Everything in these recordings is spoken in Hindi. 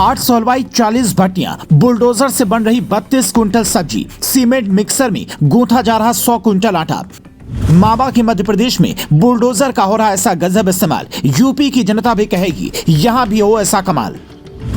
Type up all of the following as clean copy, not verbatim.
800 हलवाई 40 भट्टियां, बुलडोजर से बन रही 32 कुंटल सब्जी, सीमेंट मिक्सर में गूंथा जा रहा 100 कुंटल आटा। मावा के मध्य प्रदेश में बुलडोजर का हो रहा ऐसा गजब इस्तेमाल, यूपी की जनता भी कहेगी यहां भी हो ऐसा कमाल।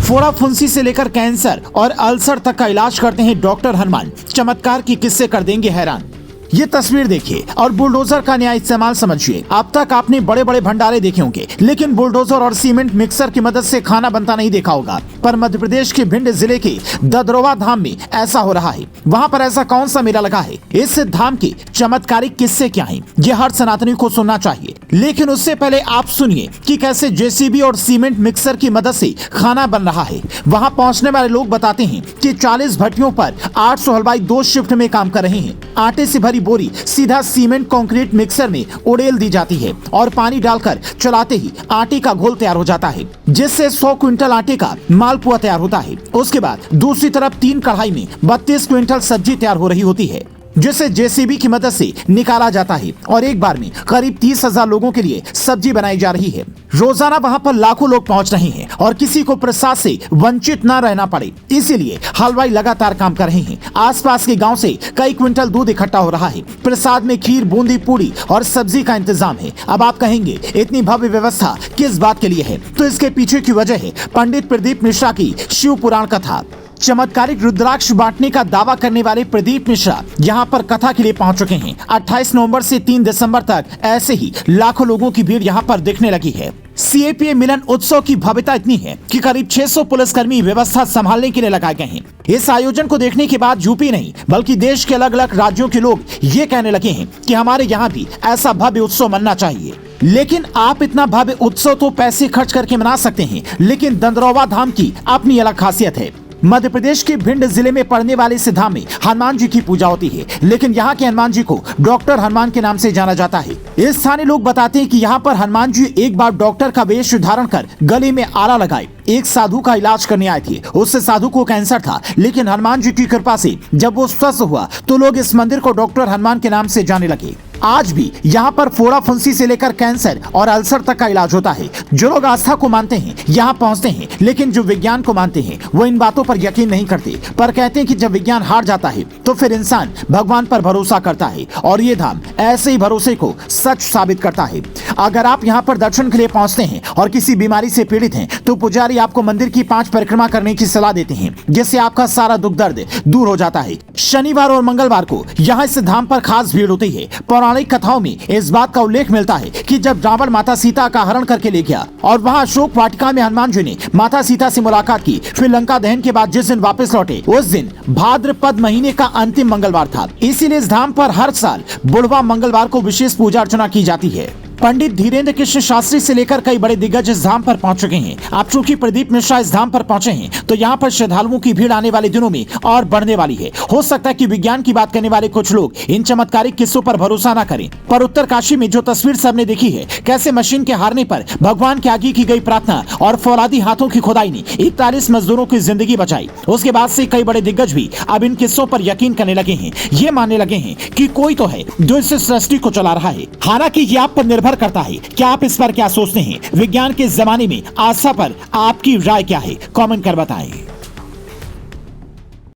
फोड़ा फुंसी से लेकर कैंसर और अल्सर तक का इलाज करते हैं डॉक्टर हनुमान, चमत्कार की किस्से कर देंगे हैरान। ये तस्वीर देखिए और बुलडोजर का नया इस्तेमाल समझिए। अब तक आपने बड़े बड़े भंडारे देखे होंगे, लेकिन बुलडोजर और सीमेंट मिक्सर की मदद से खाना बनता नहीं देखा होगा। पर मध्य प्रदेश के भिंड जिले के ददरोवा धाम में ऐसा हो रहा है। वहाँ पर ऐसा कौन सा मेला लगा है, इस धाम के चमत्कारिक किस्से क्या हैं, ये हर सनातनी को सुनना चाहिए। लेकिन उससे पहले आप सुनिए कि कैसे जेसीबी और सीमेंट मिक्सर की मदद से खाना बन रहा है। वहाँ पहुँचने वाले लोग बताते हैं कि 40 भट्टियों पर 800 हलवाई 2 शिफ्ट में काम कर रहे हैं। आटे से भरी बोरी सीधा सीमेंट कंक्रीट मिक्सर में उड़ेल दी जाती है और पानी डालकर चलाते ही आटे का घोल तैयार हो जाता है, जिससे 100 क्विंटल आटे का मालपुआ तैयार होता है। उसके बाद दूसरी तरफ 3 कढ़ाई में 32 क्विंटल सब्जी तैयार हो रही होती है, जिसे जेसीबी की मदद से निकाला जाता है और एक बार में करीब 30,000 लोगों के लिए सब्जी बनाई जा रही है। रोजाना वहां पर लाखों लोग पहुंच रहे हैं और किसी को प्रसाद से वंचित न रहना पड़े, इसीलिए हलवाई लगातार काम कर रहे हैं। आसपास के गांव से कई क्विंटल दूध इकट्ठा हो रहा है। प्रसाद में खीर, बूंदी, पूड़ी और सब्जी का इंतजाम है। अब आप कहेंगे इतनी भव्य व्यवस्था किस बात के लिए है, तो इसके पीछे की वजह है पंडित प्रदीप मिश्रा की शिव पुराण कथा। चमत्कारिक रुद्राक्ष बांटने का दावा करने वाले प्रदीप मिश्रा यहाँ पर कथा के लिए पहुँच चुके हैं। 28 नवंबर से 3 दिसंबर तक ऐसे ही लाखों लोगों की भीड़ यहाँ पर दिखने लगी है। सीएपीए मिलन उत्सव की भव्यता इतनी है कि करीब 600 पुलिसकर्मी व्यवस्था संभालने के लिए लगाए गए हैं। इस आयोजन को देखने के बाद यूपी नहीं बल्कि देश के अलग अलग राज्यों के लोग ये कहने लगे हैं कि हमारे यहाँ भी ऐसा भव्य उत्सव मनना चाहिए। लेकिन आप इतना भव्य उत्सव तो पैसे खर्च करके मना सकते हैं, लेकिन ददरोवा धाम की अपनी अलग खासियत है। मध्य प्रदेश के भिंड जिले में पड़ने वाले इस धाम में हनुमान जी की पूजा होती है, लेकिन यहाँ के हनुमान जी को डॉक्टर हनुमान के नाम से जाना जाता है। स्थानीय लोग बताते हैं कि यहाँ पर हनुमान जी एक बार डॉक्टर का वेश धारण कर गले में आला लगाए एक साधु का इलाज करने आए थे। उस साधु को कैंसर था, लेकिन हनुमान जी की कृपा से जब वो स्वस्थ हुआ तो लोग इस मंदिर को डॉक्टर हनुमान के नाम से जाने लगे। आज भी यहाँ पर फोड़ा फुंसी से लेकर कैंसर और अल्सर तक का इलाज होता है। जो लोग आस्था को मानते हैं यहाँ पहुँचते हैं, लेकिन जो विज्ञान को मानते हैं वो इन बातों पर यकीन नहीं करते, पर कहते हैं कि जब विज्ञान हार जाता है तो फिर इंसान भगवान पर भरोसा करता है और ये धाम ऐसे ही भरोसे को सच साबित करता है। अगर आप यहाँ पर दर्शन के लिए पहुँचते हैं और किसी बीमारी से पीड़ित हैं तो पुजारी आपको मंदिर की 5 परिक्रमा करने की सलाह देते हैं, जिससे आपका सारा दुख दर्द दूर हो जाता है। शनिवार और मंगलवार को यहाँ इस धाम पर खास भीड़ होती है। पौराणिक कथाओं में इस बात का उल्लेख मिलता है कि जब रावण माता सीता का हरण करके ले गया और वहाँ अशोक वाटिका में हनुमान जी ने माता सीता से मुलाकात की, फिर लंका दहन के बाद जिस दिन वापस लौटे उस दिन भाद्रपद महीने का अंतिम मंगलवार था। इसीलिए इस धाम पर हर साल बुधवार मंगलवार को विशेष पूजा अर्चना की जाती है। पंडित धीरेन्द्र कृष्ण शास्त्री से लेकर कई बड़े दिग्गज इस धाम पर पहुंच चुके हैं। अब चूंकि प्रदीप मिश्रा इस धाम पर पहुंचे हैं तो यहाँ पर श्रद्धालुओं की भीड़ आने वाले दिनों में और बढ़ने वाली है। हो सकता है कि विज्ञान की बात करने वाले कुछ लोग इन चमत्कारिक किस्सों पर भरोसा न करें, पर उत्तरकाशी में जो तस्वीर सबने देखी है, कैसे मशीन के हारने पर भगवान के आगे की गई प्रार्थना और फौलादी हाथों की खुदाई ने 41 मजदूरों की जिंदगी बचाई। उसके बाद से कई बड़े दिग्गज भी अब इन किस्सों पर यकीन करने लगे हैं। ये मानने लगे हैं कि कोई तो है जो इस सृष्टि को चला रहा है। हालांकि ये आप पर निर्भर करता है, क्या आप इस पर क्या सोचते हैं? विज्ञान के जमाने में आस्था पर आपकी राय क्या है? कमेंट कर बताएं।